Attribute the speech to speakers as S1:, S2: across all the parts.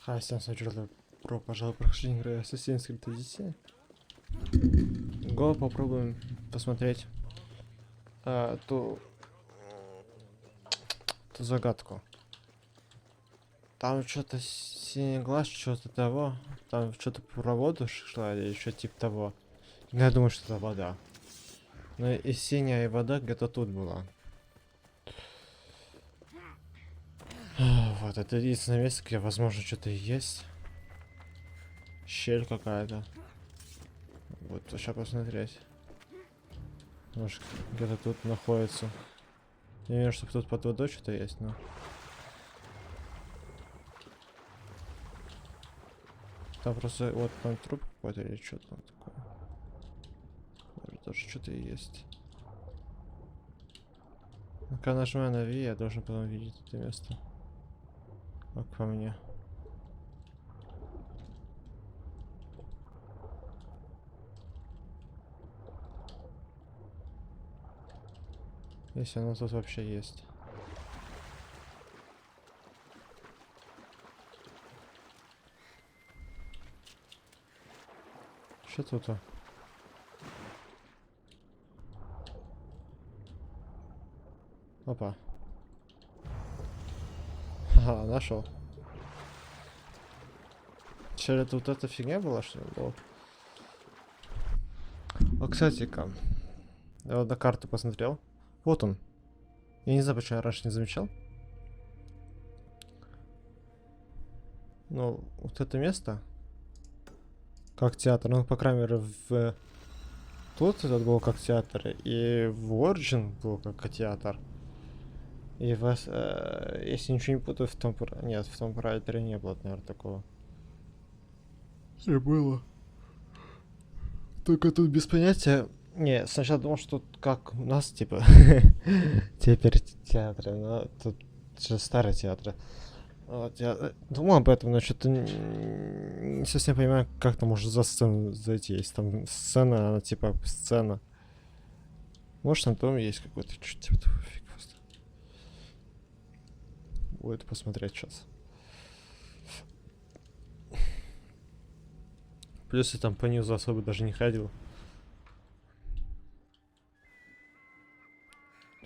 S1: Хай, Samson про, пожалуй, прохождение игры Assassin's Creed Odyssey. Го попробуем посмотреть ту загадку. Там что-то синий глаз, что-то того. Там что-то про воду шла или еще типа того. Я думаю, что это вода. Ну и синяя вода где-то тут была. Вот, это единственное место, где, возможно, что-то есть. Щель какая-то. Вот, сейчас посмотреть. Может, где-то тут находится. Я вижу, что тут под водой что-то есть, но... Там просто, вот там труп какой-то или что-то там такое. Может, тоже что-то и есть. Но когда нажимаю на V, я должен потом видеть это место. Как по мне. Если оно тут вообще есть. Что тут? Опа. Ага, нашел. Че, это вот эта фигня была, что ли? О, кстати-ка. Я вот на карту посмотрел. Вот он. Я не знаю, почему я раньше не замечал. Ну, вот это место. Как театр. Ну, по крайней мере, в... Тут этот был как театр. И в Origin был как театр. И вас... если ничего не путаю, в том... Нет, в том Райдере не было, наверное, такого. Не было. Только тут без понятия... Не, сначала думал, что тут как у нас, типа... Теперь театры, но тут же старые театры. Вот, я думал об этом, но что-то не совсем понимаю, как там можно за сцену зайти. Есть там сцена, она типа сцена. Может, там дом есть какой-то, что-то типа того, фиг просто. Будет посмотреть сейчас. Плюс я там по низу особо даже не ходил.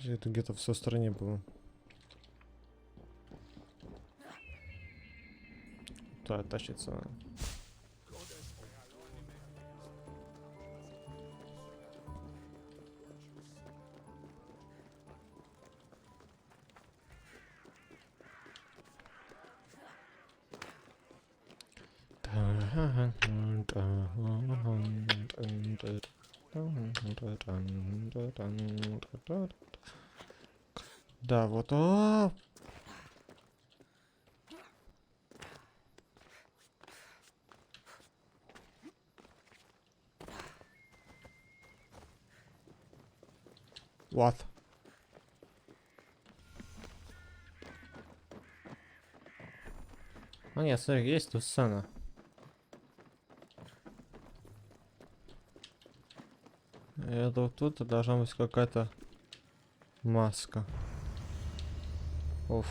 S1: Это где-то в со стороне было. Да, тащится. Да, вот. What? А нет, смотри, есть тут сцена. Это вот тут должна быть какая-то маска. Уф.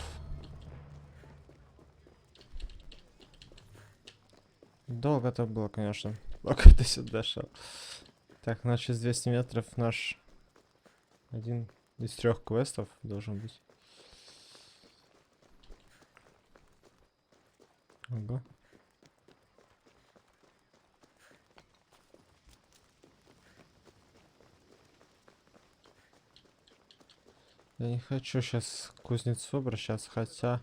S1: Долго это было, конечно. Пока ты сюда шел. Так, через 200 метров наш один из 3 квестов должен быть. Ага. Я не хочу сейчас к кузнецу обращаться, хотя...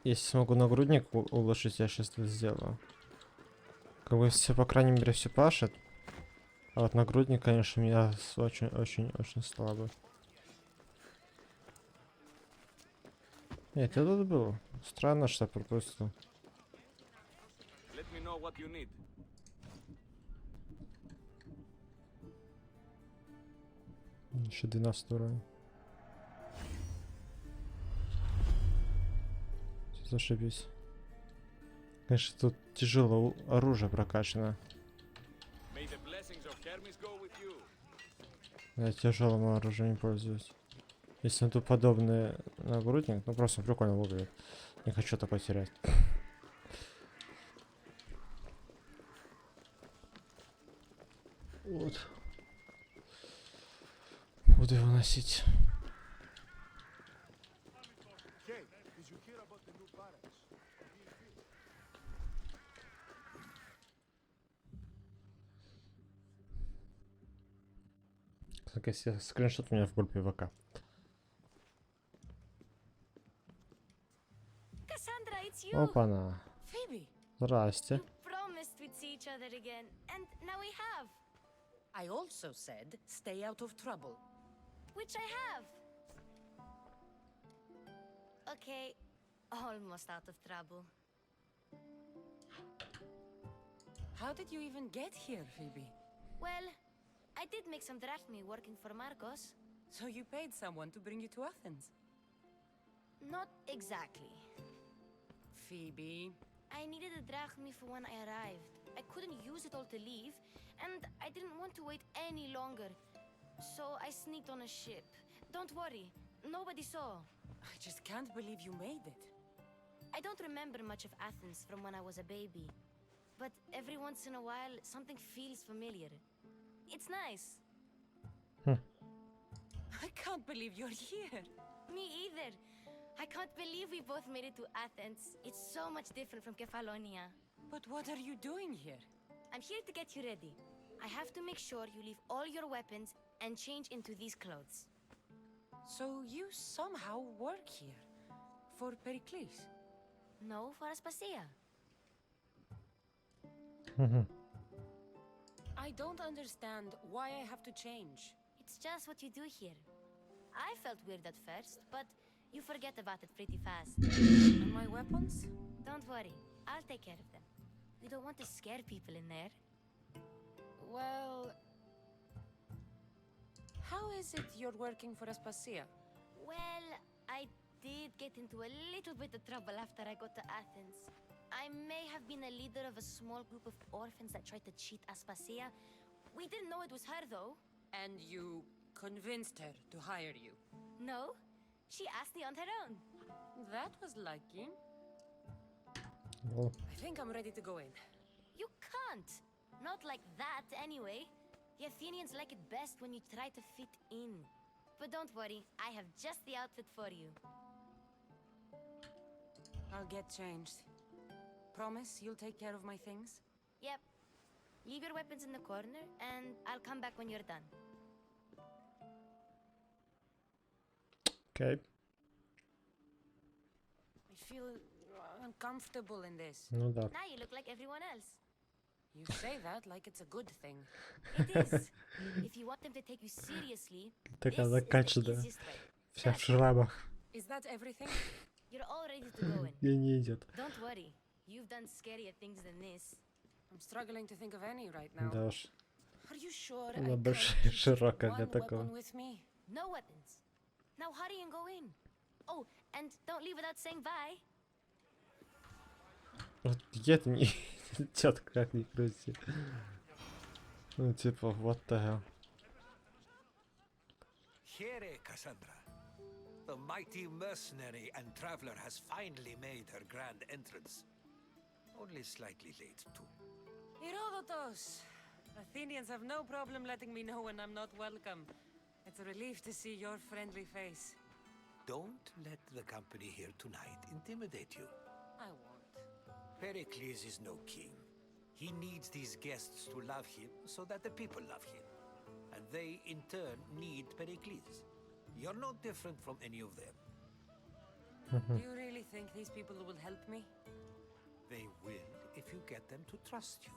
S1: Если смогу нагрудник улучшить, я сейчас это сделаю. Как бы все, по крайней мере, все пашет. А вот нагрудник, конечно, у меня очень слабый. Нет, я тут был. Странно, что я пропустил. Еще 12 уровень. Зашибись. Конечно, тут тяжело оружие прокачано. Я тяжелым оружием не пользуюсь. Если тут подобный нагрудник, ну просто прикольно выглядит. Не хочу такой терять. Вот. Буду его носить. Так, если скриншот у меня в группе ВК. Опа-на. Здрасте.
S2: I also said stay out of trouble.
S3: Which I have. Okay, almost out of trouble.
S2: How did you even get here, Phoebe?
S3: Well, I did make some drachmi working for Marcos.
S2: So you paid someone to bring you to Athens?
S3: Not exactly.
S2: Phoebe.
S3: I needed a drachmi for when I arrived. I couldn't use it all to leave, and I didn't want to wait any longer. So I sneaked on a ship. Don't worry, nobody saw.
S2: I just can't believe you made it.
S3: I don't remember much of Athens from when I was a baby. But every once in a while, something feels familiar. It's nice.
S2: I can't believe you're here.
S3: Me either. I can't believe we both made it to Athens. It's so much different from Kefalonia.
S2: But what are you doing here?
S3: I'm here to get you ready. I have to make sure you leave all your weapons and change into these clothes.
S2: So you somehow work here? For Pericles?
S3: No, for Aspasia.
S2: I don't understand why I have to change.
S3: It's just what you do here. I felt weird at first, but you forget about it pretty fast.
S2: And my weapons?
S3: Don't worry, I'll take care of them. We don't want to scare people in there.
S2: Well... How is it you're working for Aspasia?
S3: Well, I did get into a little bit of trouble after I got to Athens. I may have been a leader of a small group of orphans that tried to cheat Aspasia. We didn't know it was her, though.
S2: And you convinced her to hire you?
S3: No, she asked me on her own.
S2: That was lucky.
S1: Oh.
S2: I think I'm ready to go in.
S3: You can't. Not like that, anyway. The Athenians like it best when you try to fit in. But don't worry, I have just the outfit for you.
S2: I'll get changed. Promise you'll take care of my things?
S3: Yep. Leave your weapons in the corner, and I'll come back when you're done.
S1: Okay.
S2: I feel uncomfortable in this.
S1: Ну да.
S3: Now you look like everyone else.
S2: You say that like it's a good thing.
S3: It is. If you want them to take you seriously, this
S1: Такая
S3: is the
S1: закачанная.
S3: easiest way.
S1: Вся в шрамах.
S2: Is that everything?
S3: You're all ready to go in.
S1: Ей не идет.
S3: Don't worry. You've done scarier things than this.
S2: I'm struggling to think of any right now.
S1: Да уж.
S2: Are you sure I
S1: Она
S2: can't
S1: большая,
S2: keep
S1: широкая
S2: one
S1: для
S2: weapon
S1: такого.
S2: with me?
S3: No weapons. Now hurry and go in. Oh, and don't leave without saying bye.
S1: Вот это не идет, как ни крути. Ну типа, what the hell.
S4: Here, Cassandra. The mighty mercenary and traveler has finally made her grand entrance. Only slightly late, too.
S2: Herodotus! Athenians have no problem letting me know when I'm not welcome. It's a relief to see your friendly face.
S4: Don't let the company here tonight intimidate you.
S2: I won't.
S4: Pericles is no king. He needs these guests to love him so that the people love him. And they, in turn, need Pericles. You're not different from any of them.
S2: Do you really think these people will help me?
S4: They will if you get them to trust you.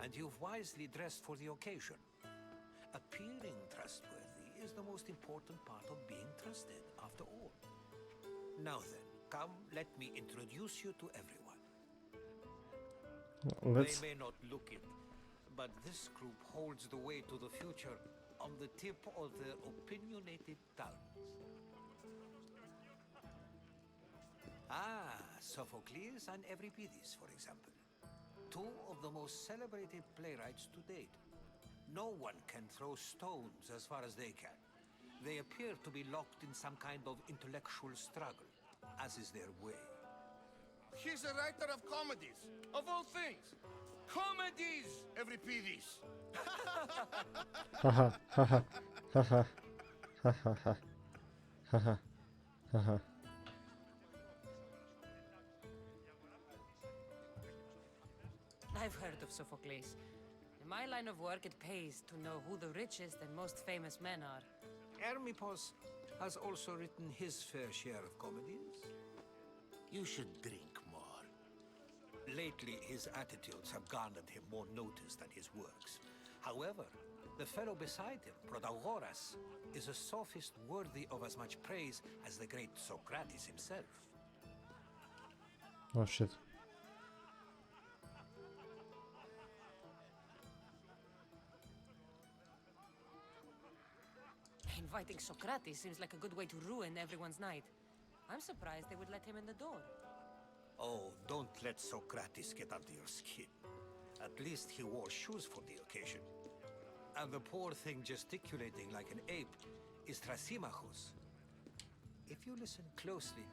S4: And you've wisely dressed for the occasion. Appearing trustworthy is the most important part of being trusted, after all. Now then, come, let me introduce you to everyone.
S1: Let's...
S4: They may not look it, but this group holds the way to the future on the tip of their opinionated tongues. Ah, Sophocles and Euripides, for example. Two of the most celebrated playwrights to date. No one can throw stones as far as they can. They appear to be locked in some kind of intellectual struggle. as is their way.
S5: He's a writer of comedies, of all things. Comedies, every peedies.
S1: Haha, haha, haha, haha, haha, haha.
S2: I've heard of Sophocles. In my line of work, it pays to know who the richest and most famous men are.
S4: Hermippos has also written his fair share of comedies.
S5: You should drink more.
S4: Lately, his attitudes have garnered him more notice than his works. However, the fellow beside him, Protagoras, is a sophist worthy of as much praise as the great Socrates himself.
S1: Oh shit.
S2: Inviting Socrates seems like a good way to ruin everyone's night. I'm surprised they would let him in the door.
S4: Oh, don't let Socrates get under your skin. At least he wore shoes for the occasion. And the poor thing gesticulating like an ape is Thrasymachus. If you listen closely,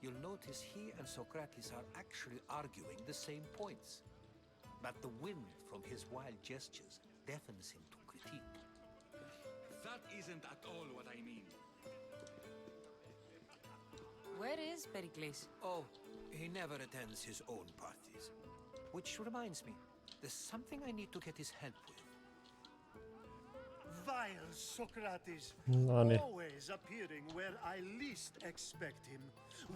S4: you'll notice he and Socrates are actually arguing the same points. But the wind from his wild gestures deafens him to critique.
S5: That isn't at all what I mean.
S2: Where is Pericles?
S4: Oh, he never attends his own parties. Which reminds me, there's something I need to get his help with.
S6: Vile Socrates,
S1: Nani.
S6: always appearing where I least expect him.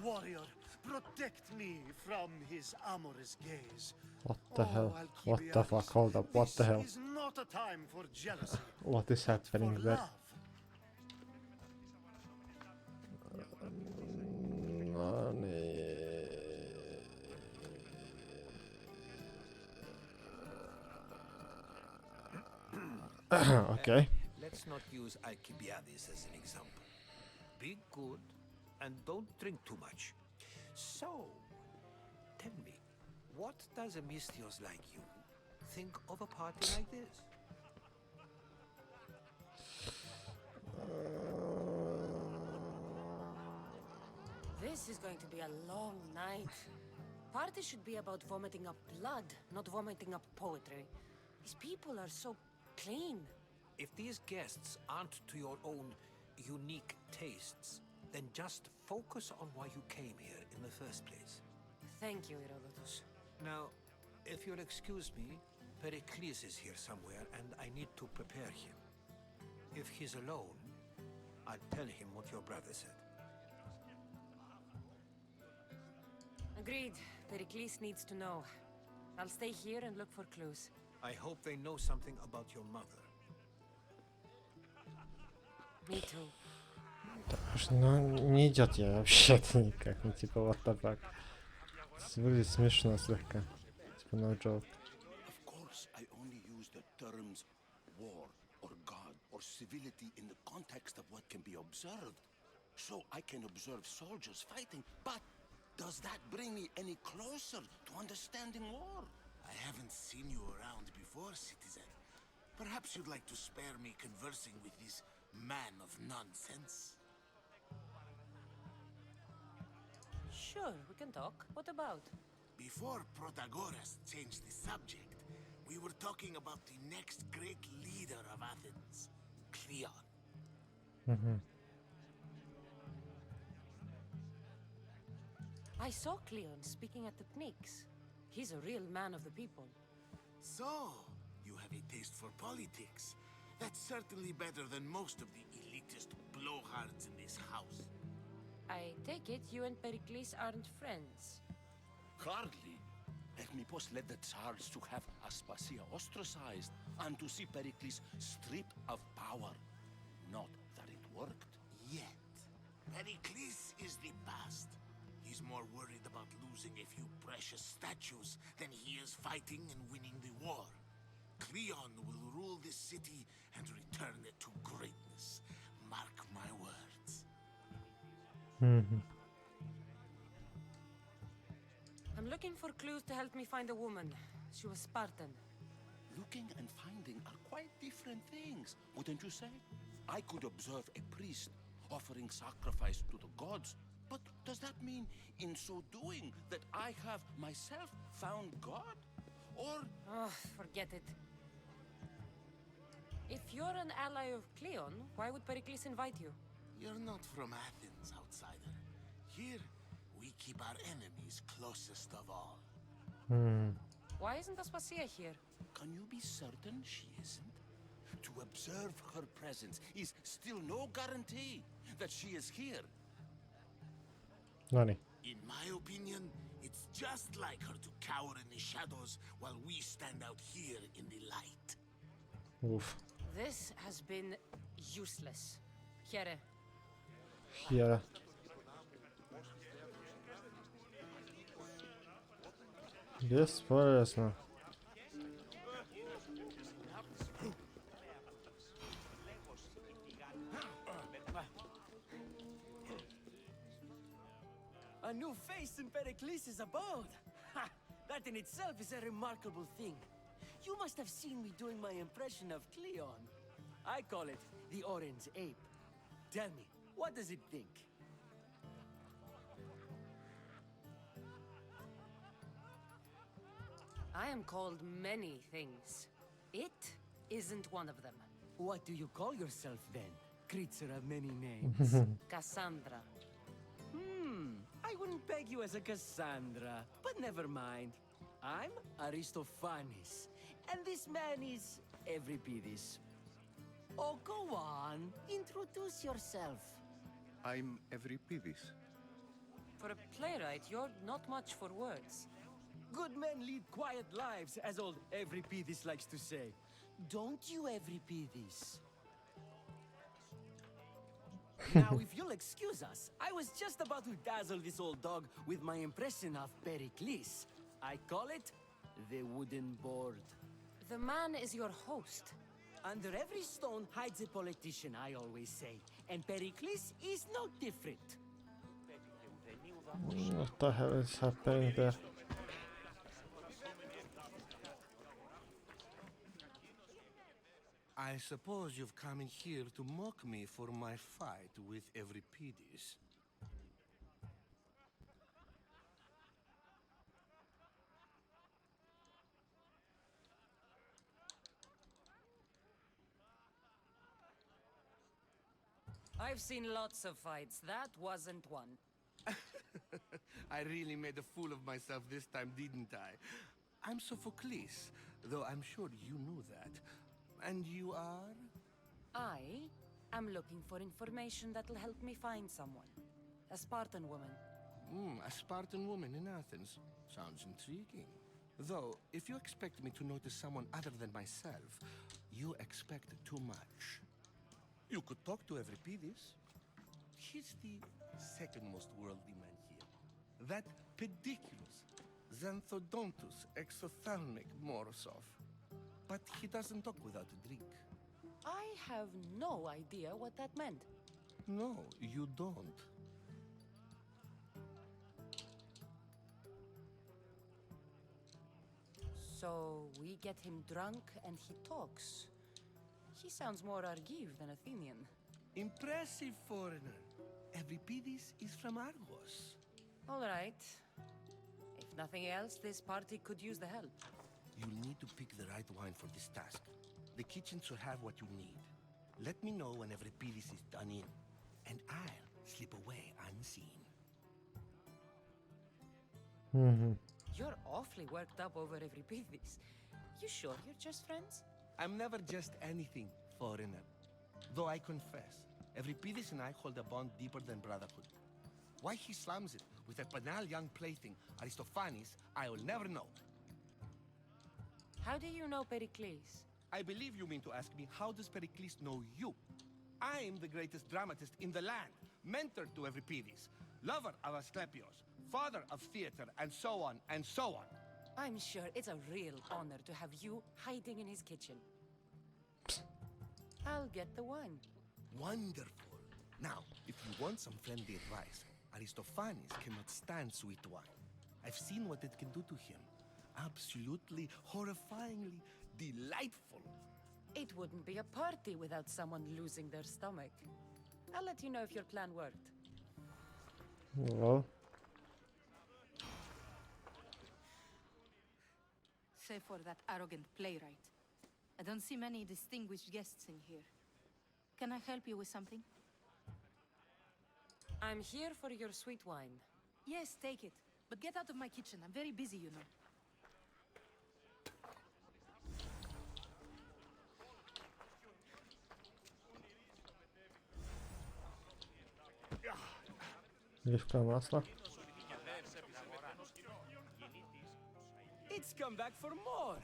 S6: Warrior, protect me from his amorous gaze.
S1: What the hell?
S6: Alcibiades,
S1: What the fuck? Hold up, what the hell?
S6: This is not a time for jealousy,
S1: What is
S6: for
S1: happening there?
S6: love.
S1: Okay.
S4: Let's not use Alcibiades as an example. Be good and don't drink too much. So, tell me, what does a Mystios like you think of a party like this?
S2: This is going to be a long night. Party should be about vomiting up blood, not vomiting up poetry. These people are so clean.
S4: If these guests aren't to your own unique tastes, then just focus on why you came here in the first place.
S2: Thank you, Herodotus.
S4: Now, if you'll excuse me, Pericles is here somewhere and I need to prepare him. If he's alone, I'll tell him what your brother said.
S2: Agreed. Pericles needs to know. I'll stay here and look for clues.
S4: I hope they know something about your mother.
S2: Me too.
S1: Ну, не идет я вообще-то никак. Ну, типа, what the fuck. Выглядит смешно слегка. Типа, no joke.
S5: Of course, I only use the terms war or god or civility in the context of what can be observed. So I can observe soldiers fighting, but does that bring me any closer to understanding war? I haven't seen you around before, citizen. Perhaps you'd like to spare me conversing with this man of nonsense?
S2: Sure, we can talk. What about?
S5: Before Protagoras changed the subject, we were talking about the next great leader of Athens, Cleon.
S2: I saw Cleon speaking at the Pnyx. He's a real man of the people.
S5: So, you have a taste for politics. That's certainly better than most of the elitist blowhards in this house.
S2: I take it you and Pericles aren't friends.
S5: Hardly. Hermippos led the Tsars to have Aspasia ostracized and to see Pericles stripped of power. Not that it worked yet. Pericles is the past. He's more worried about losing a few precious statues than he is fighting and winning the war. Cleon will rule this city and return it to greatness. Mark my words.
S2: I'm looking for clues to help me find a woman. She was Spartan.
S5: Looking and finding are quite different things, wouldn't you say? I could observe a priest offering sacrifice to the gods, but Does that mean, in so doing, that I have myself found God? Or
S2: Oh, forget it. If you're an ally of Cleon, why would Pericles invite you?
S7: you're not from Athens, outsider. Here, we keep our enemies closest of all.
S2: Why isn't Aspasia here?
S5: can you be certain she isn't? To observe her presence is still no guarantee that she is here.
S1: No niin.
S7: In my opinion, it's just like her to cower in the shadows while we stand out here in the light.
S1: Uff.
S2: This has been useless. Here.
S1: Here. Бесполезно.
S8: A new face in Pericles' abode! Ha! That in itself is a remarkable thing. You must have seen me doing my impression of Cleon. I call it the Orange Ape. Tell me, what does it think?
S2: I am called many things. It isn't one of them.
S8: What do you call yourself then? Creature of many names.
S2: Cassandra.
S8: I wouldn't peg you as a Cassandra, but never mind. I'm Aristophanes, and this man is Euripides. Oh, go on. Introduce yourself.
S9: I'm Euripides.
S2: For a playwright, you're not much for words.
S8: Good men lead quiet lives, as old Euripides likes to say. Don't you, Euripides? Now, if you'll excuse us, I was just about to dazzle this old dog with my impression of Pericles. I call it the wooden board.
S2: The man is your host.
S8: Under every stone hides a politician, I always say. And Pericles is no different.
S1: What the hell is happening there?
S4: I suppose you've come in here to mock me for my fight with Euripides.
S2: I've seen lots of fights. That wasn't one.
S4: I really made a fool of myself this time, didn't I? I'm Sophocles, though I'm sure you knew that. And you are?
S2: I am looking for information that'll help me find someone. A Spartan woman.
S4: A Spartan woman in Athens. Sounds intriguing. Though, if you expect me to notice someone other than myself, you expect too much. You could talk to Euripides. He's the second most worldly man here. That pediculous, xanthodontus exophthalmic Morosov. But he doesn't talk without a drink.
S2: I have no idea what that meant.
S4: No, you don't.
S2: So we get him drunk and he talks. He sounds more Argive than Athenian.
S4: Impressive foreigner. Euripides is from Argos.
S2: All right. If nothing else, this party could use the help.
S4: You'll need to pick the right wine for this task. The kitchen should have what you need. Let me know when Euripides is done in, and I'll slip away unseen.
S2: You're awfully worked up over Euripides. You sure you're just friends?
S4: I'm never just anything, foreigner. Though I confess, Euripides and I hold a bond deeper than brotherhood. Why he slams it with a banal young plaything, Aristophanes, I'll never know.
S2: How do you know Pericles?
S4: I believe you mean to ask me, how does Pericles know you? I'm the greatest dramatist in the land, mentor to Euripides, lover of Asclepios, father of theater, and so on, and so on.
S2: I'm sure it's a real honor to have you hiding in his kitchen. I'll get the wine.
S4: Wonderful. Now, if you want some friendly advice, Aristophanes cannot stand sweet wine. I've seen what it can do to him. Absolutely, horrifyingly delightful.
S2: It wouldn't be a party without someone losing their stomach. I'll let you know if your plan worked.
S1: Well,
S10: Save for that arrogant playwright. I don't see many distinguished guests in here. Can I help you with something?
S2: I'm here for your sweet wine.
S10: Yes, take it. But get out of my kitchen. I'm very busy, you know.
S1: оливковое масло.
S8: It's come back for more.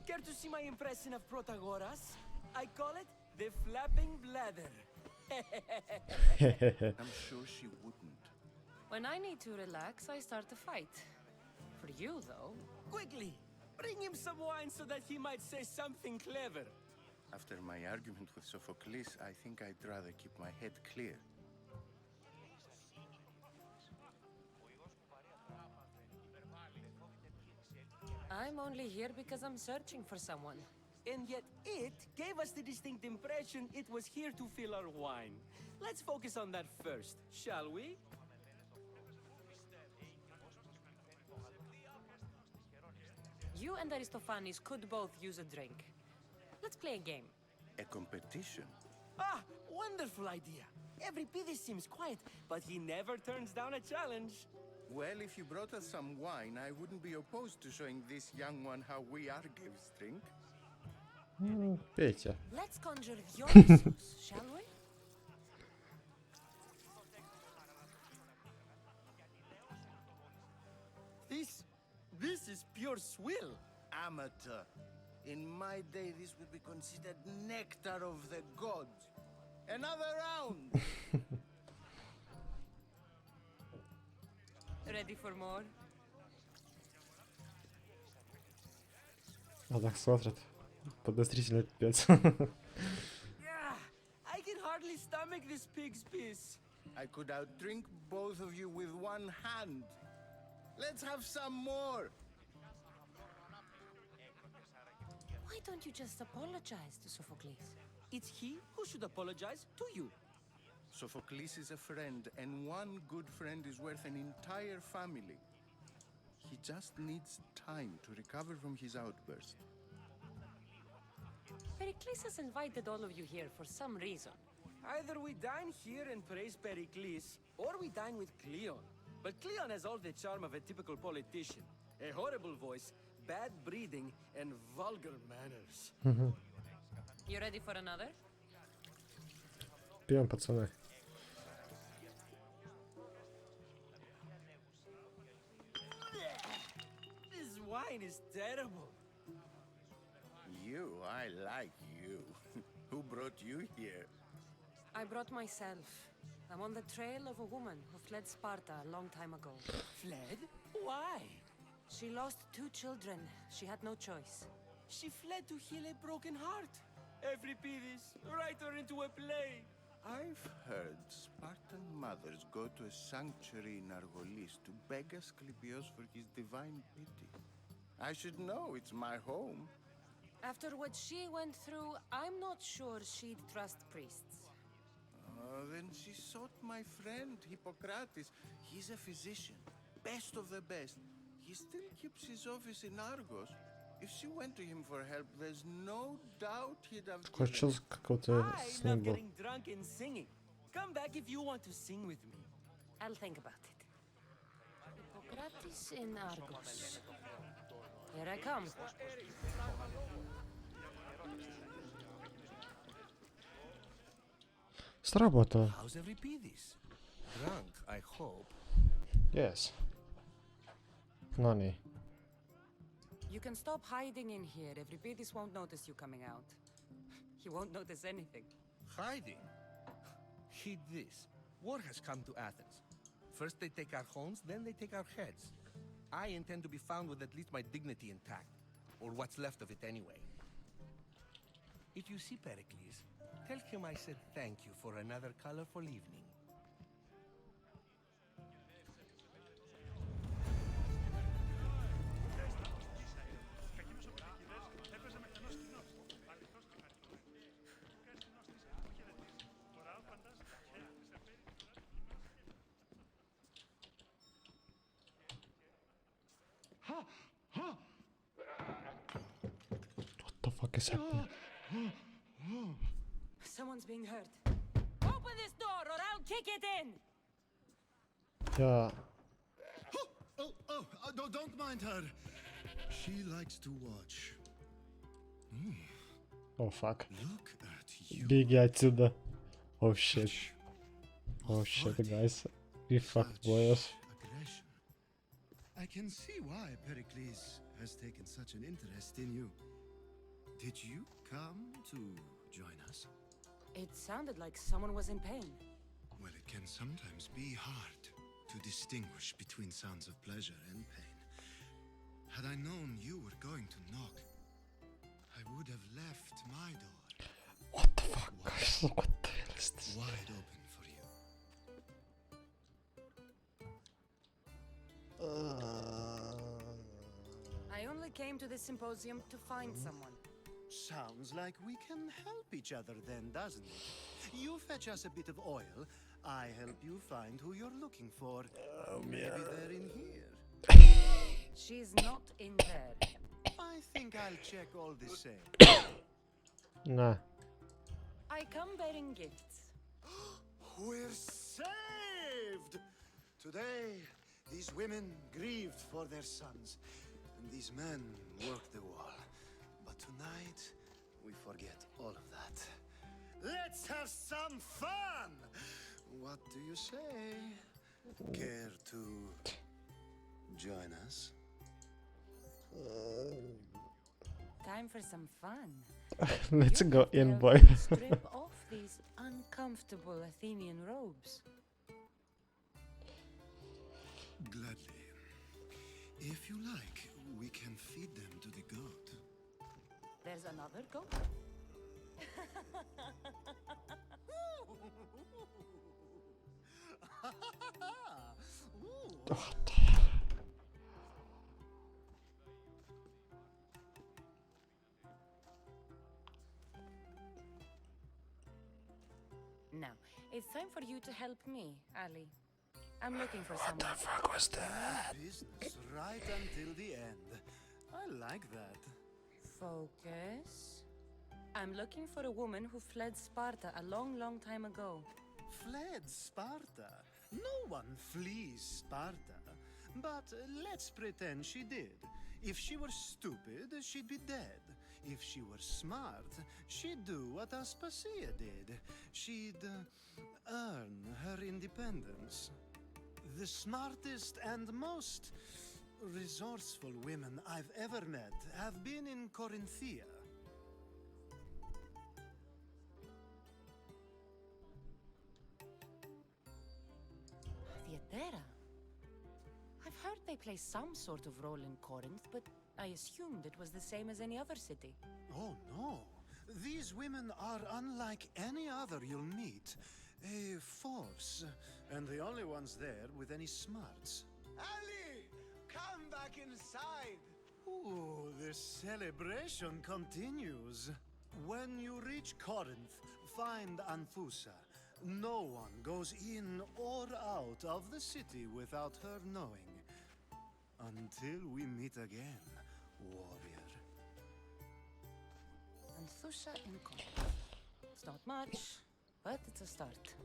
S8: Care to see my impression of Protagoras? I call it the flapping bladder.
S9: I'm sure she wouldn't.
S2: When I need to relax, I start a fight. For you, though.
S8: Quickly, bring him some wine so that he might say something clever.
S9: After my argument with Sophocles, I think I'd rather keep my head clear.
S2: I'm only here because I'm searching for someone.
S8: And yet it gave us the distinct impression it was here to fill our wine. Let's focus on that first, shall we?
S2: You and Aristophanes could both use a drink. Let's play a game.
S9: A competition?
S8: Ah, wonderful idea. Every Pity seems quiet, but he never turns down a challenge.
S9: Well, if you brought us some wine, I wouldn't be opposed to showing this young one how we Argives drink.
S1: Пейте.
S2: Let's conjure Dionysus, shall we?
S8: This is pure swill.
S7: Amateur. In my day, this would be considered nectar of the gods. Another round!
S2: Ready for more?
S1: А так смотрит. Подозрительно пипец.
S8: Yeah, I can hardly stomach this pig's piss.
S7: I could outdrink both of you with one hand. Let's have some more!
S2: Why don't you just apologize to Sophocles?
S8: It's he who should apologize to you.
S9: Sophocles is a friend, and one good friend is worth an entire family. He just needs time to recover from his outburst.
S2: Pericles has invited all of you here for some reason.
S8: Either we dine here and praise Pericles, or we dine with Cleon. But Cleon has all the charm of a typical politician. A horrible voice, bad breeding, and vulgar manners.
S2: You ready for another?
S1: Пьем, пацаны.
S8: This wine is terrible.
S9: You, I like you. Who brought you here?
S2: I brought myself. I'm on the trail of a woman who fled Sparta a long time ago.
S8: Fled? Why?
S2: She lost 2 children. She had no choice.
S8: She fled to heal a broken heart. Euripides, write her into a play.
S9: I've heard Spartan mothers go to a sanctuary in Argolis to beg Asclepios for his divine pity. I should know, it's my home.
S2: After what she went through, I'm not sure she'd trust priests.
S9: Then she sought my friend, Hippocrates. He's a physician, best of the best. He still keeps his office in Argos. If she went to him for help, there's no doubt he'd have given.
S1: Хочешь какого-то
S8: I
S1: с ним
S8: love
S1: был?
S8: getting drunk and singing. Come back if you want to sing with me.
S2: I'll think about it. Hippocrates in Argos. Here I come.
S1: Сработало.
S4: How's Euripides? Drunk, I hope.
S1: Yes. Nani.
S2: You can stop hiding in here. Euripides won't notice you coming out. He won't notice anything.
S4: Hiding? Heed this. War has come to Athens. First they take our homes, then they take our heads. I intend to be found with at least my dignity intact. Or what's left of it anyway. If you see Pericles, tell him I said thank you for another colorful evening.
S1: What the fuck is happening?
S2: Someone's being hurt. Open this door or I'll kick it in!
S1: Yeah.
S6: Don't mind her. She likes to watch.
S1: Oh fuck.
S6: Look at you.
S1: Беги отсюда. Oh shit. Oh shit, guys. We fucked boys.
S6: Aggression. I can see why Pericles has taken such an interest in you. Did you come to join us?
S2: It sounded like someone was in pain.
S6: Well, it can sometimes be hard to distinguish between sounds of pleasure and pain. Had I known you were going to knock, I would have left my door
S1: What the fuck, guys? What the hell is this?
S6: wide open for you.
S2: I only came to this symposium to find someone.
S6: Sounds like we can help each other then, doesn't it? You fetch us a bit of oil, I help you find who you're looking for. Maybe they're in here.
S2: She's not in there.
S6: I think I'll check all the same.
S1: Nah.
S2: I come bearing gifts.
S6: We're saved! Today, these women grieved for their sons, and these men worked the wall. But tonight, we forget all of that. Let's have some fun! What do you say? Care to join us?
S2: Time for some fun.
S1: Let's go in, boy.
S2: Strip off these uncomfortable Athenian robes.
S6: Gladly. If you like, we can feed them to the goat.
S2: There's another goat. Now, it's time for you to help me, Ali. I'm looking for someone.
S1: What the fuck was that?
S6: Business right until the end. I like that.
S2: Focus. I'm looking for a woman who fled Sparta a long, long time ago.
S6: Fled Sparta? No one flees Sparta. But let's pretend she did. If she were stupid, she'd be dead. If she were smart, she'd do what Aspasia did. She'd earn her independence. The smartest and most resourceful women I've ever met have been in Corinthia.
S2: Theatera. I've heard they play some sort of role in Corinth, but I assumed it was the same as any other city.
S6: Oh no, these women are unlike any other you'll meet. A force, and the only ones there with any smarts. Ali, come back inside! Ooh, the celebration continues. When you reach Corinth, find Anfusa. No one goes in or out of the city without her knowing. Until we meet again, warrior.
S2: Anthusha in Corinth. It's not much, but it's a start.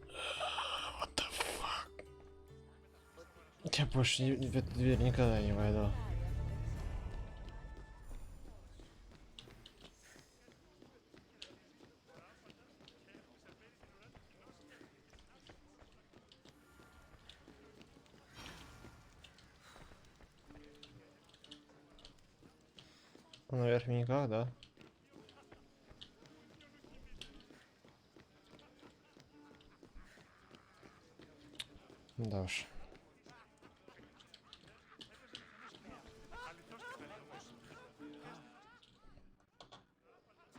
S1: What the fuck? Я больше в эту дверь никогда не войду. Наверх никак, да? Да уж.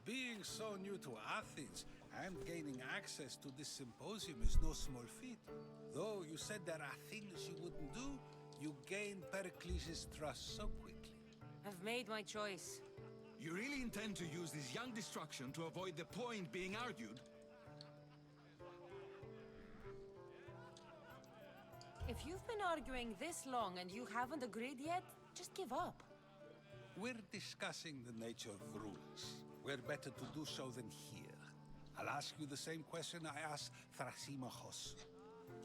S4: Being so new to Athens and gaining access to this symposium is no small feat. Though you said there are things you wouldn't do, you gained Pericles' trust so quickly.
S2: I've made my choice.
S11: You really intend to use this young destruction to avoid the point being argued?
S2: If you've been arguing this long and you haven't agreed yet, Just give up.
S4: We're discussing the nature of rulers. Where better to do so than here? I'll ask you the same question I asked Thrasima Hoss.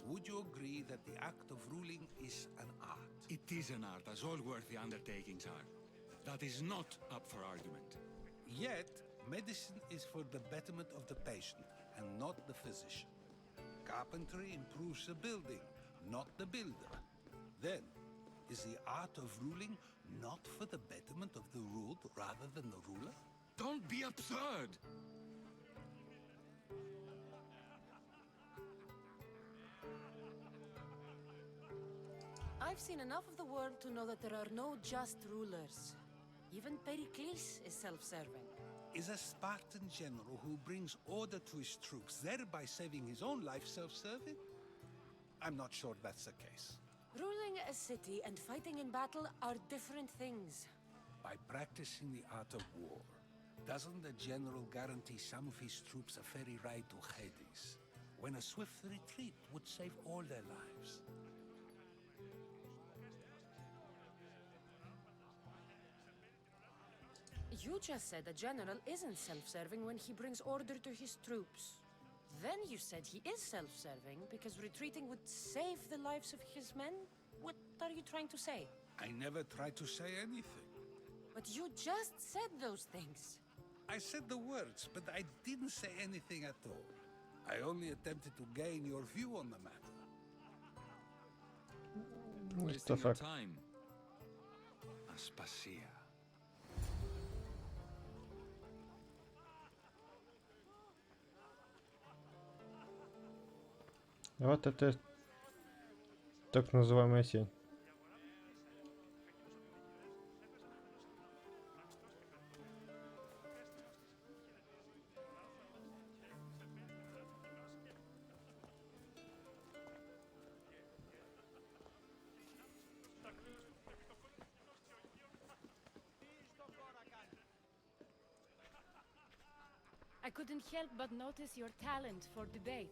S4: Would you agree that the act of ruling is an art?
S11: It is an art, as all worthy undertakings are. That is not up for argument.
S4: Yet, medicine is for the betterment of the patient and not the physician. Carpentry improves the building, not the builder. Then, is the art of ruling not for the betterment of the ruled rather than the ruler?
S11: Don't be absurd!
S2: I've seen enough of the world to know that there are no just rulers. Even Pericles is self-serving.
S4: Is a Spartan general who brings order to his troops, thereby saving his own life, self-serving? I'm not sure that's the case.
S2: Ruling a city and fighting in battle are different things.
S4: By practicing the art of war, doesn't the general guarantee some of his troops a ferry ride to Hades, when a swift retreat would save all their lives?
S2: You just said a general isn't self-serving when he brings order to his troops. Then you said he is self-serving because retreating would save the lives of his men? What are you trying to say?
S4: I never tried to say anything.
S2: But you just said those things.
S4: I said the words, but I didn't say anything at all. I only attempted to gain your view on the matter.
S11: Wasting your time. Aspasia.
S1: Вот это так называемая сеть.
S12: I couldn't help but notice your talent for debate.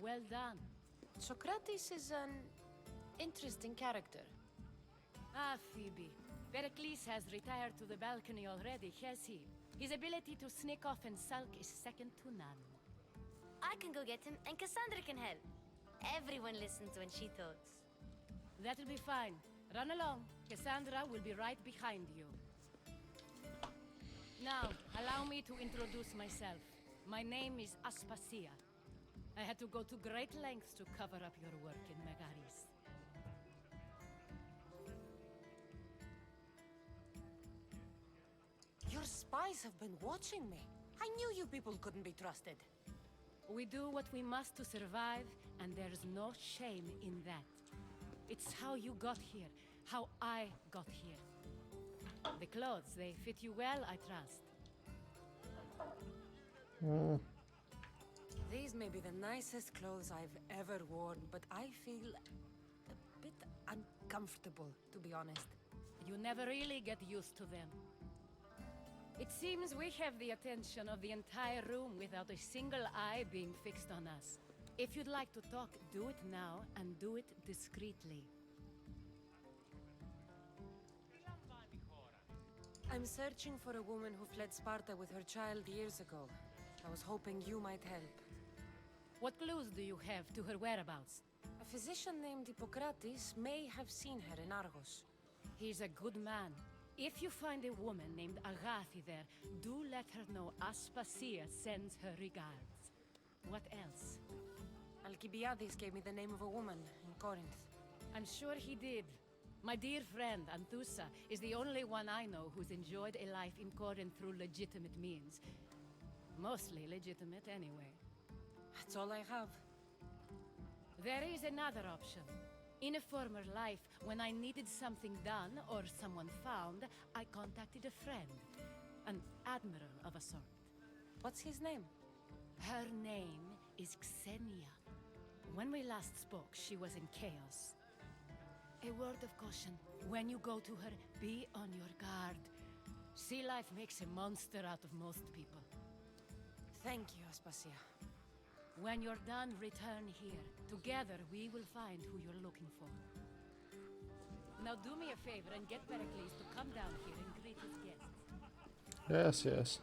S12: Well done.
S2: Socrates is an interesting character.
S12: Ah, Phoebe. Pericles has retired to the balcony already, has he? His ability to sneak off and sulk is second to none.
S3: I can go get him, and Cassandra can help. Everyone listens when she talks.
S12: That'll be fine. Run along. Cassandra will be right behind you. Now, allow me to introduce myself. My name is Aspasia. I had to go to great lengths to cover up your work in Megaris.
S2: Your spies have been watching me. I knew you people couldn't be trusted.
S12: We do what we must to survive, and there's no shame in that. It's how you got here, how I got here. The clothes, they fit you well, I trust.
S2: These may be the nicest clothes I've ever worn, but I feel a bit uncomfortable, to be honest.
S12: You never really get used to them. It seems we have the attention of the entire room without a single eye being fixed on us. If you'd like to talk, do it now, and do it discreetly.
S2: I'm searching for a woman who fled Sparta with her child years ago. I was hoping you might help.
S12: What clues do you have to her whereabouts?
S2: A physician named Hippocrates may have seen her in Argos.
S12: He's a good man. If you find a woman named Agathi there, do let her know Aspasia sends her regards. What else?
S2: Alcibiades gave me the name of a woman in Corinth.
S12: I'm sure he did. My dear friend, Anthusa, is the only one I know who's enjoyed a life in Corinth through legitimate means. Mostly legitimate, anyway.
S2: That's all I have.
S12: There is another option. In a former life, when I needed something done or someone found, I contacted a friend. An admiral of a sort.
S2: What's his name?
S12: Her name is Xenia. When we last spoke, she was in chaos. A word of caution. When you go to her, be on your guard. Sea life makes a monster out of most people.
S2: Thank you, Aspasia.
S12: When you're done, return here. Together, we will find who you're looking for. Now do me a favor and get Pericles to come down here and greet his guests.
S1: Yes, yes.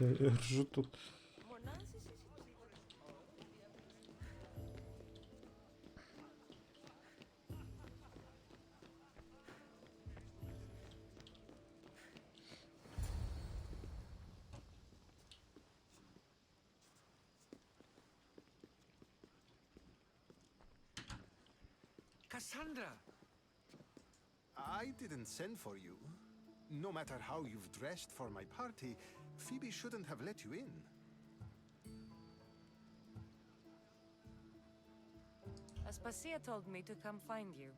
S1: Я ржу тут.
S4: Cassandra!
S6: I didn't send for you. No matter how you've dressed for my party, Phoebe shouldn't have let you in.
S2: Aspasia told me to come find you.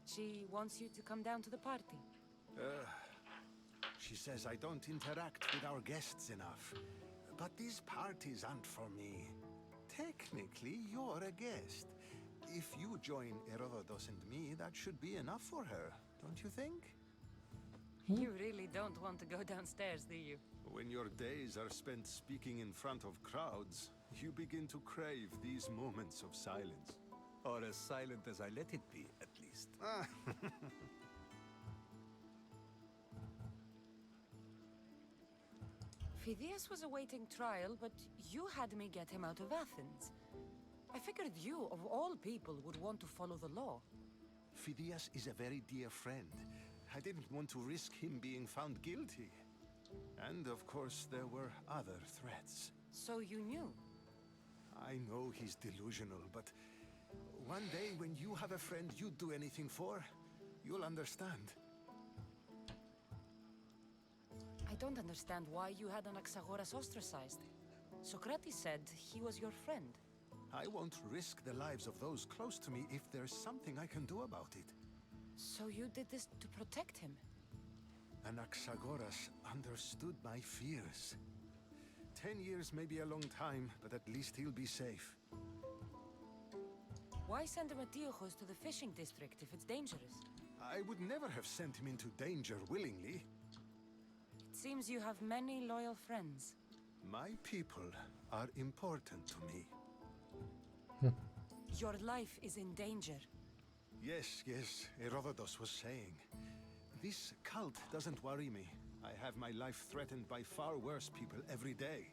S2: She wants you to come down to the party.
S6: She says I don't interact with our guests enough. But these parties aren't for me. Technically, you're a guest. If you join Herodotus and me, that should be enough for her, don't you think?
S2: You really don't want to go downstairs, do you?
S6: When your days are spent speaking in front of crowds, you begin to crave these moments of silence.
S4: Or as silent as I let it be, at least.
S2: Phidias was awaiting trial, but you had me get him out of Athens. I figured you, of all people, would want to follow the law.
S6: Phidias is a very dear friend. I didn't want to risk him being found guilty. And of course, there were other threats.
S2: So you knew?
S6: I know he's delusional, but one day when you have a friend you'd do anything for, you'll understand.
S2: I don't understand why you had Anaxagoras ostracized. Socrates said he was your friend.
S6: I won't risk the lives of those close to me if there's something I can do about it.
S2: So you did this to protect him?
S6: Anaxagoras understood my fears. 10 years may be a long time, but at least he'll be safe.
S2: Why send a Meteor to the fishing district if it's dangerous?
S6: I would never have sent him into danger willingly.
S2: It seems you have many loyal friends.
S6: My people are important to me.
S2: Your life is in danger.
S6: Yes, Herodotus was saying. This cult doesn't worry me. I have my life threatened by far worse people every day.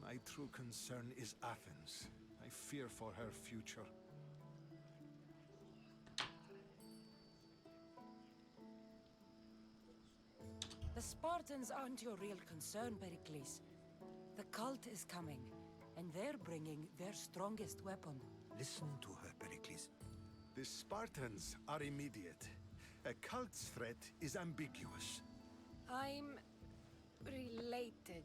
S6: My true concern is Athens. I fear for her future.
S2: The Spartans aren't your real concern, Pericles. The cult is coming, and they're bringing their strongest weapon.
S6: Listen to her, Pericles. The Spartans are immediate. A cult's threat is ambiguous.
S2: I'm related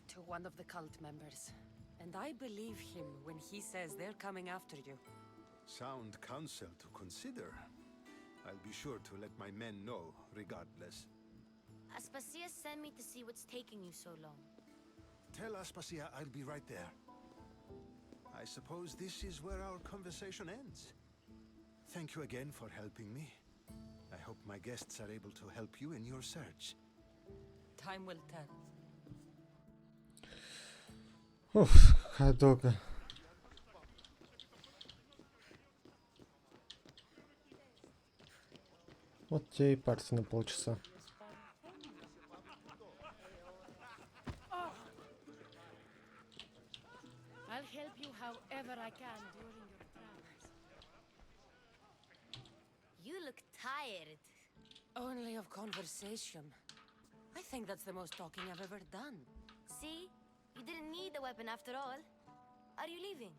S2: to one of the cult members, and I believe him when he says they're coming after you.
S6: Sound counsel to consider. I'll be sure to let my men know, regardless.
S3: Aspasia sent me to see what's taking you so long.
S6: Tell Aspasia I'll be right there. I suppose this is where our conversation ends. Thank you again for helping me. I hope my guests are able to help you in your search.
S2: Time will tell.
S1: Уф, какая долго. Вот тебе и партия на полчаса.
S12: I'll help you however I can during your travels.
S3: You look tired.
S2: Only of conversation. I think that's the most talking I've ever done.
S3: See? You didn't need the weapon after all. Are you leaving?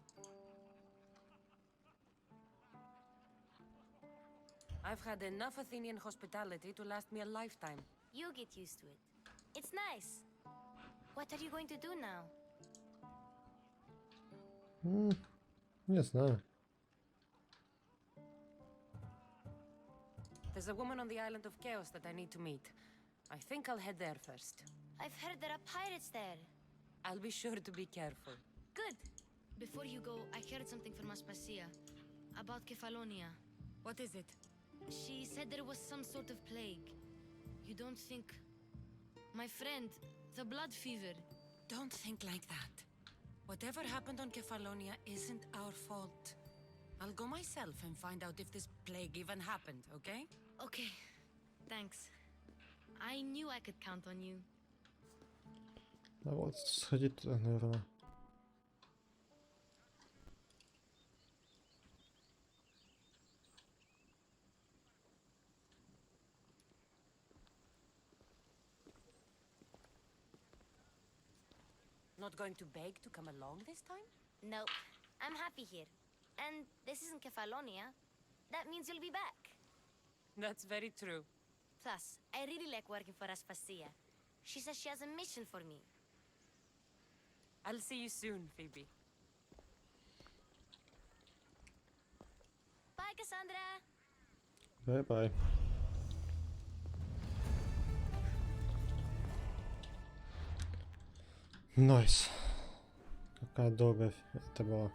S2: I've had enough Athenian hospitality to last me a lifetime.
S3: You get used to it. It's nice. What are you going to do now?
S1: Не знаю.
S2: There's a woman on the island of Chaos that I need to meet. I think I'll head there first.
S3: I've heard there are pirates there.
S2: I'll be sure to be careful.
S3: Good. Before you go, I heard something from Aspasia about Kefalonia.
S2: What is it?
S3: She said there was some sort of plague. You don't think... My friend, the blood fever.
S2: Don't think like that. Whatever happened on Kefalonia isn't our fault. I'll go myself and find out if this plague even happened, okay?
S3: Okay, thanks. I knew I could count on you.
S1: А вот сходить туда, наверное.
S2: Not going to beg to come along this time?
S3: Nope, I'm happy here. And this isn't Kefalonia. That means you'll be back.
S2: That's very true.
S3: Plus, I really like working for Aspasia. She says she has a mission for me.
S2: I'll see you soon, Phoebe.
S3: Bye, Cassandra!
S1: Бай-бай. Найс. Какая долгая это была.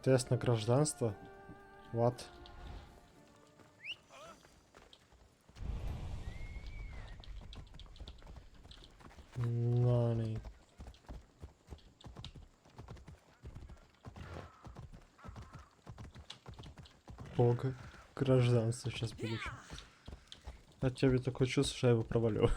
S1: Тест на гражданство? What? Нани. Бога. Гражданство сейчас получу. А тебе такое чувство, что я его провалю.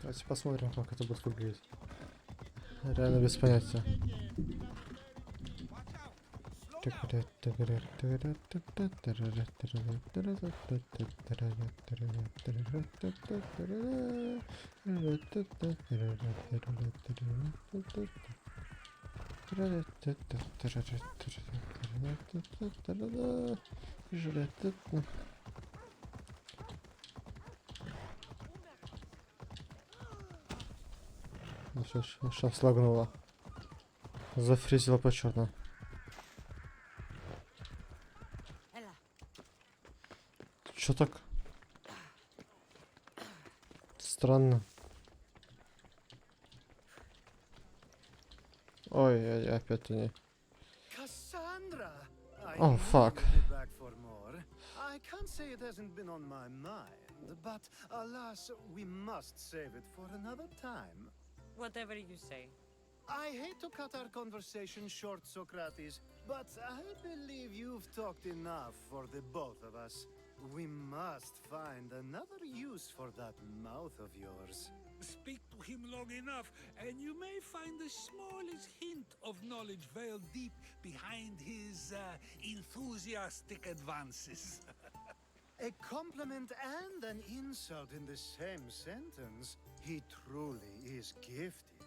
S1: Давайте посмотрим, как это будет выглядеть. Реально без понятия. Сейчас лагнуло. Зафризило по-черному. Чё так? Странно. Ой, опять они. Oh, fuck.
S6: I can't say it hasn't been on my mind, but alas, we must save it for another time.
S2: Whatever you say.
S6: I hate to cut our conversation short, Socrates, but I believe you've talked enough for the both of us. We must find another use for that mouth of yours.
S11: Speak to him long enough, and you may find the smallest hint of knowledge veiled deep behind his enthusiastic advances.
S6: A compliment and an insult in the same sentence. He truly is gifted.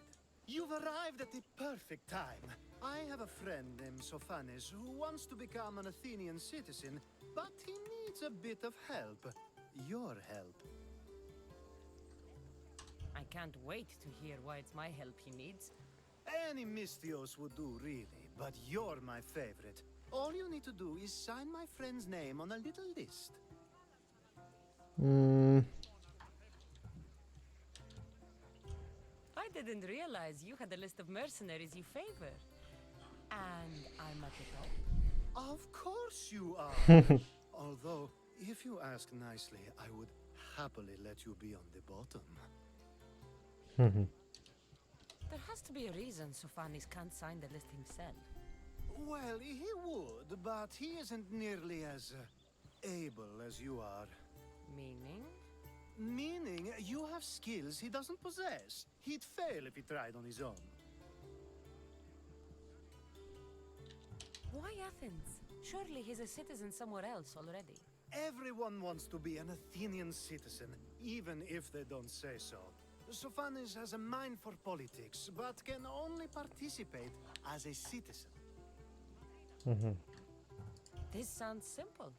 S6: You've arrived at the perfect time. I have a friend named Sophanes who wants to become an Athenian citizen, but he needs a bit of help. Your help.
S2: I can't wait to hear why it's my help he needs.
S6: Any Mystios would do, really, but you're my favorite. All you need to do is sign my friend's name on a little list.
S2: I didn't realize you had a list of mercenaries you favor. And I'm at the top.
S6: Of course you are. Although, if you ask nicely, I would happily let you be on the bottom.
S2: There has to be a reason Sophanes can't sign the list himself.
S6: Well, he would, but he isn't nearly as able as you are.
S2: Meaning?
S6: Meaning, you have skills he doesn't possess. He'd fail if he tried on his own.
S2: Why Athens? Surely he's a citizen somewhere else already.
S6: Everyone wants to be an Athenian citizen, even if they don't say so. Sophanes has a mind for politics, but can only participate as a citizen.
S2: This sounds simple.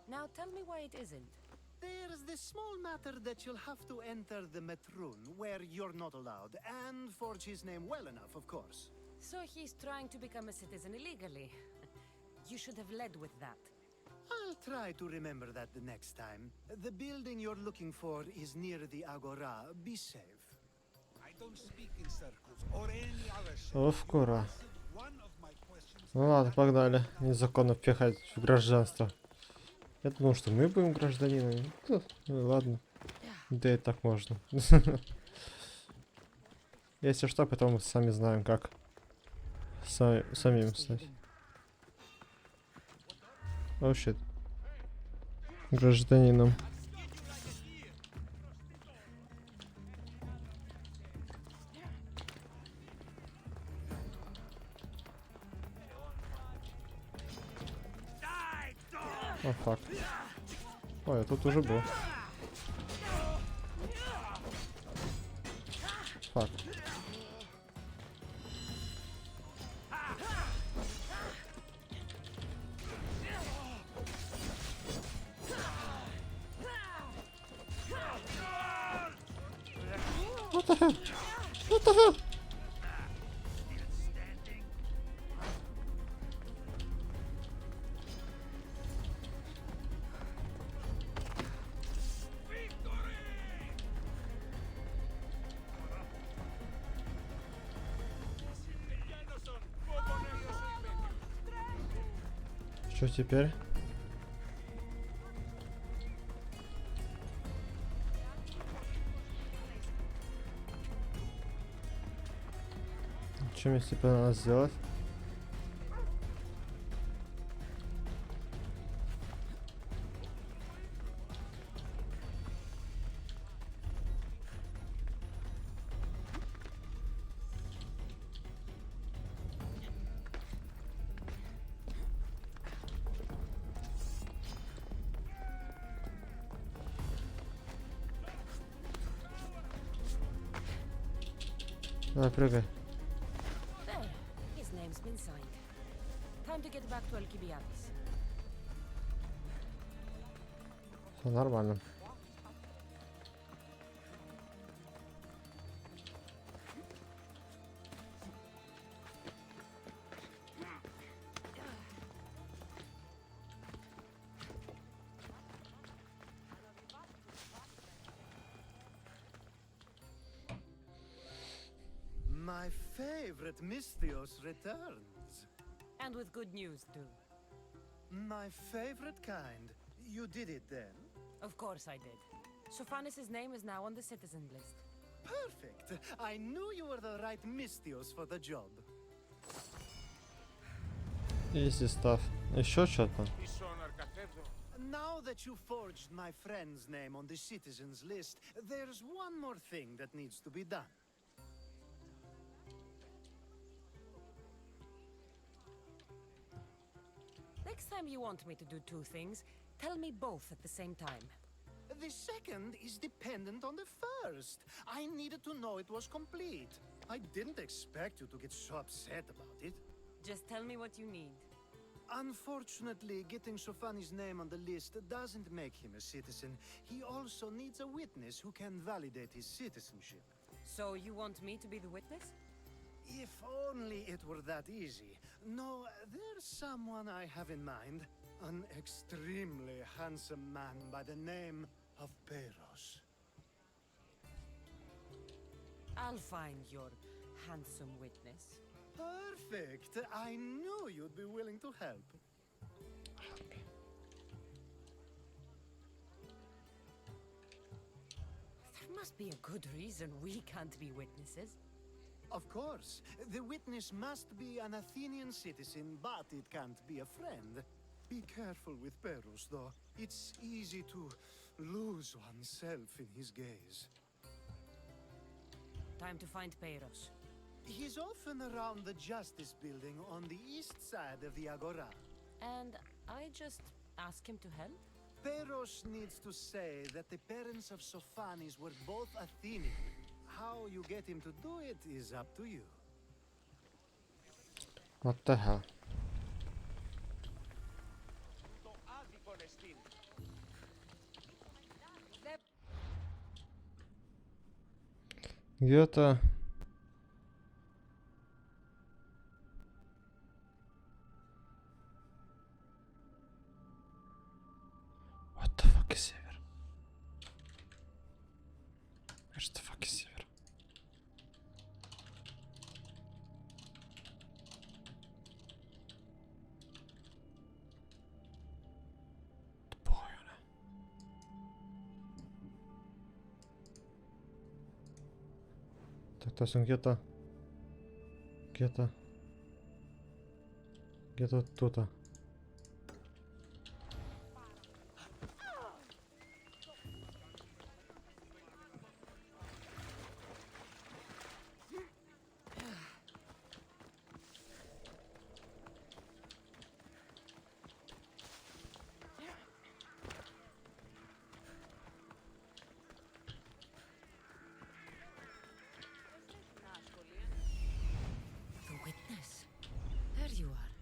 S2: Now tell me why it isn't.
S6: There's the small matter that you'll have to enter the Metroon, where you're not allowed, and forge his name well enough, of course.
S2: So he's trying to become a citizen illegally. You should have led with that.
S6: I'll try to remember that the next time. The building you're looking for is near the Agora. Be safe.
S11: I
S1: Овкура. Ну ладно, погнали. Незаконно впихать в гражданство. Я думал, что мы будем гражданинами. Ну ладно. Да и так можно. Если что, потом мы сами знаем, как самим стать. О, щит. Гражданином. О, фак. Ой, я тут уже был. Фак. What the hell? What the hell? Что теперь? Что мне типа надо сделать? Давай, прыгай.
S2: There, his name's been signed. Time to get back to Alcibiades.
S1: Все нормально.
S6: My favorite Mystios returns.
S2: And with good news, too.
S6: My favorite kind. You did it then?
S2: Of course I did. Sophanis's name is now on the citizen list.
S6: Perfect. I knew you were the right Mystios for the job.
S1: Easy stuff. Еще что-то.
S6: Now that you forged my friend's name on the citizens list, there's one more thing that needs to be done.
S2: Next time you want me to do two things, tell me both at the same time.
S6: The second is dependent on the first. I needed to know it was complete. I didn't expect you to get so upset about it.
S2: Just tell me what you need.
S6: Unfortunately, getting Sofani's name on the list doesn't make him a citizen. He also needs a witness who can validate his citizenship.
S2: So you want me to be the witness?
S6: If only it were that easy. No, there's someone I have in mind. An extremely handsome man by the name of Peros.
S2: I'll find your handsome witness.
S6: Perfect! I knew you'd be willing to help.
S2: There must be a good reason we can't be witnesses.
S6: Of course. The witness must be an Athenian citizen, but it can't be a friend. Be careful with Peros, though. It's easy to lose oneself in his gaze.
S2: Time to find Peros.
S6: He's often around the Justice Building on the east side of the Agora.
S2: And I just ask him to help?
S6: Peros needs to say that the parents of Sophanis were both Athenian. How you get him to do it is up to you.
S1: What the hell? Где-то... What the fuck is север? Where's the fuck is север? Так, то есть он где-то тут.
S2: The witness. There you are.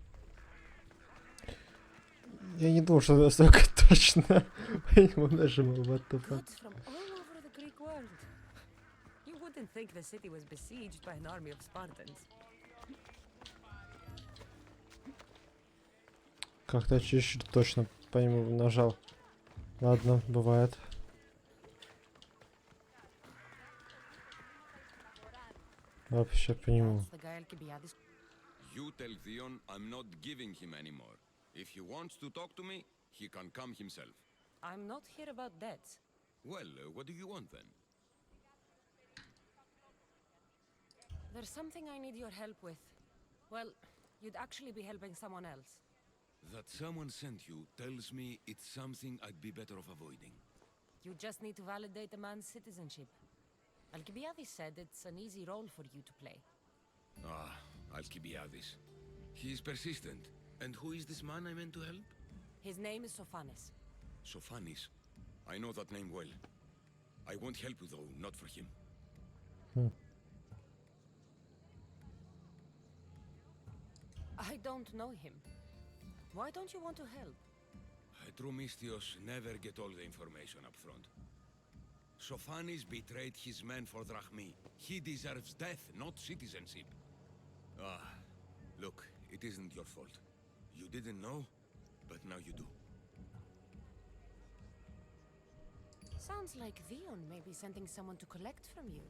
S1: Я не думал, что настолько точно по нему нажимал, what the fuck.
S2: Goods from all over the Greek world. You wouldn't think the city was besieged by an army of Spartans.
S1: Как-то чуть-чуть точно по нему нажал. Ладно, бывает. Вообще по нему.
S2: That's the guy Alcibiades.
S13: You tell Theon I'm not giving him anymore. If he wants to talk to me, he can come himself.
S2: I'm not here about debts.
S13: Well, what do you want then?
S2: There's something I need your help with. Well, you'd actually be helping someone else.
S13: That someone sent you tells me it's something I'd be better off avoiding.
S2: You just need to validate a man's citizenship. Alcibiades said it's an easy role for you to play.
S13: Ah, Alcibiades. He is persistent. And who is this man I meant to help?
S2: His name is Sophanes.
S13: Sophanis. I know that name well. I won't help you though, not for him.
S2: I don't know him. Why don't you want to help?
S13: True Mystios never get all the information up front. Sophanis betrayed his men for drachmi. He deserves death, not citizenship. Ah, look, it isn't your fault. You didn't know, but now you do.
S2: Sounds like Theon may be sending someone to collect from you.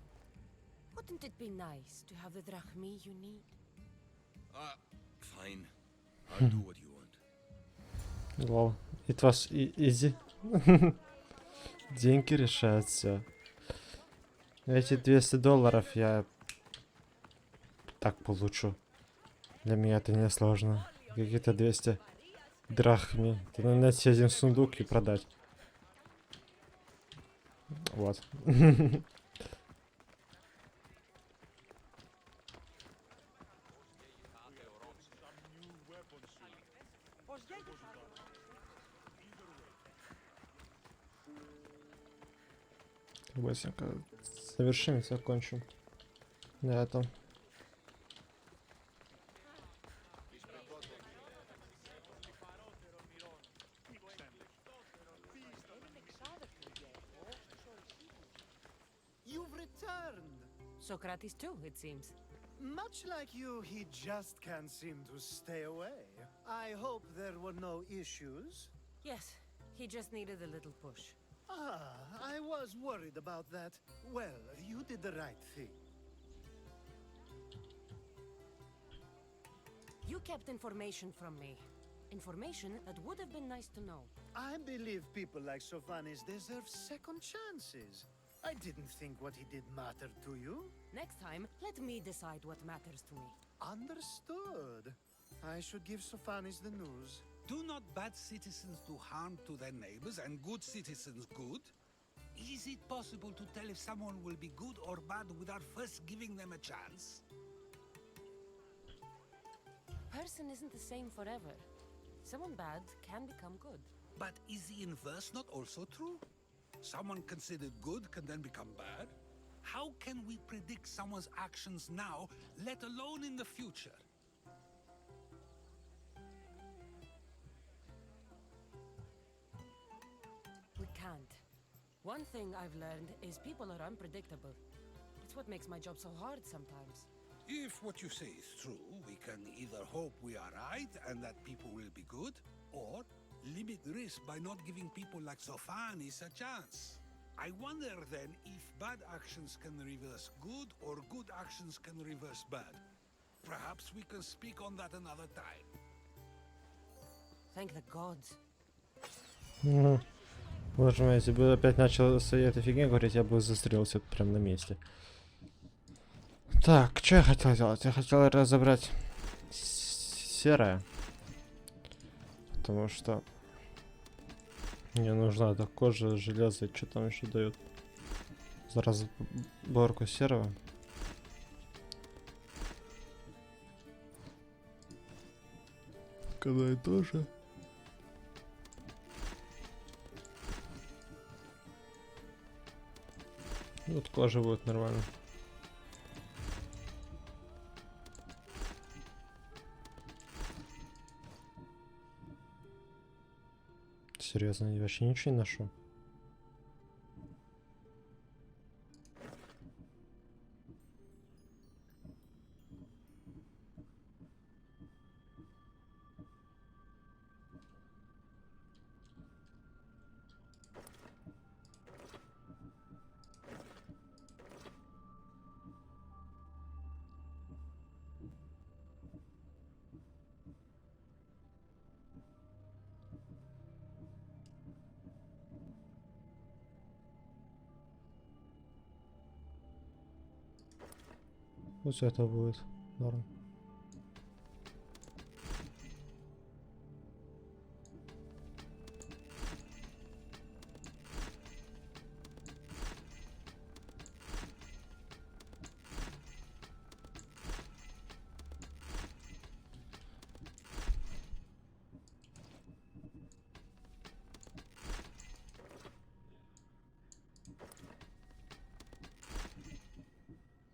S2: Wouldn't it be nice to have the drachmi you need?
S13: Fine. I'll do what you want.
S1: Wow, it was easy. Деньги решают все. Эти $200 я так получу. Для меня это не сложно. Какие-то 200 драхми. Это надо найти один сундук и продать. Вот. Быстренько завершим и закончим на этом.
S6: You've returned.
S2: Socrates too, it seems.
S6: Much like you, he just can't seem to stay away. I hope there were no issues.
S2: Yes, he just needed a little push.
S6: Ah, I was worried about that. Well, you did the right thing.
S2: You kept information from me. Information that would have been nice to know.
S6: I believe people like Sophanis deserve second chances. I didn't think what he did mattered to you.
S2: Next time, let me decide what matters to me.
S6: Understood. I should give Sophanis the news.
S11: Do not bad citizens do harm to their neighbors and good citizens good? Is it possible to tell if someone will be good or bad without first giving them a chance?
S2: Person isn't the same forever. Someone bad can become good.
S11: But is the inverse not also true? Someone considered good can then become bad? How can we predict someone's actions now, let alone in the future?
S2: We can't. One thing I've learned is people are unpredictable. It's what makes my job so hard sometimes.
S11: If what you say is true, we can either hope we are right and that people will be good, or limit risk by not giving people like Sophanis a chance. I wonder then if bad actions can reverse good or good actions can reverse bad. Perhaps we can speak on that another time.
S2: Thank the gods.
S1: Боже мой, если бы опять начал своей этой фигне говорить, я бы застрелился прямо на месте. Так, что я хотел делать? Я хотел разобрать серое. Потому что мне нужна эта кожа, железо, что там еще дают. За разборку серого. Когда и тоже. Вот кожа будет нормально. Серьезно, я вообще ничего не ношу. Вот это будет норм.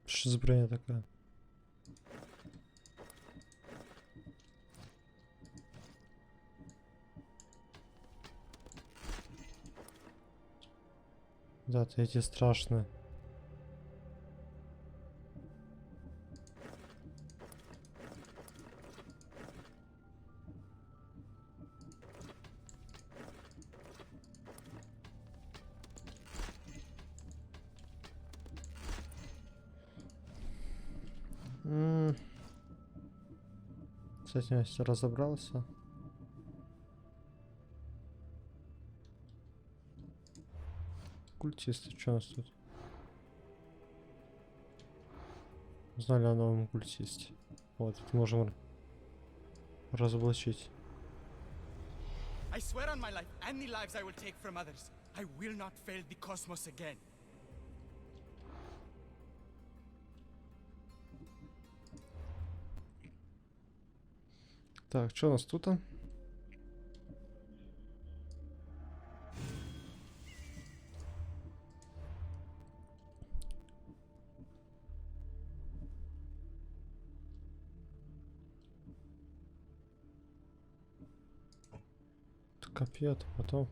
S1: Что за броня такая? Да, эти страшные. С этим я все разобрался. Культисты, что у нас тут? Знали о новом культисте. Вот, тут можем разоблачить.
S14: I swear on my life, and the lives I will take from others, I will not fail the cosmos again.
S1: Так, что у нас тут? Копье, потом.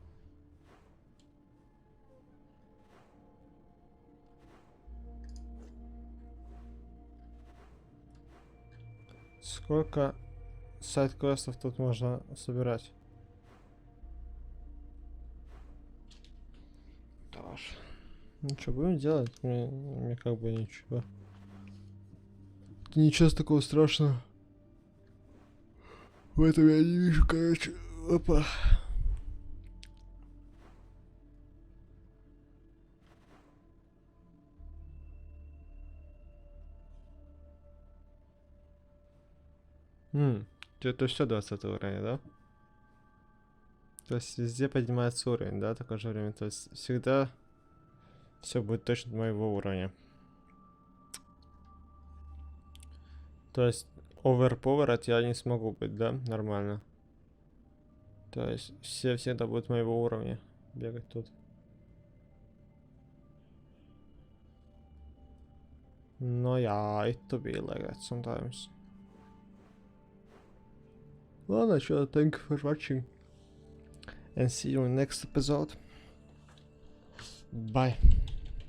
S1: Сколько сайд-квестов тут можно собирать? Тоже. Ну что, будем делать? Мне как бы ничего. Ничего такого страшного. В этом я не вижу, короче. Опа. Это все 20 уровня, да? То есть везде поднимается уровень, да, в такое же время. То есть всегда все будет точно моего уровня. То есть overpowered я не смогу быть, да? Нормально. То есть все всегда будут моего уровня бегать тут. Но yeah, it to be like that sometimes. Ладно, что, thank you for watching. And see you in next episode. Bye.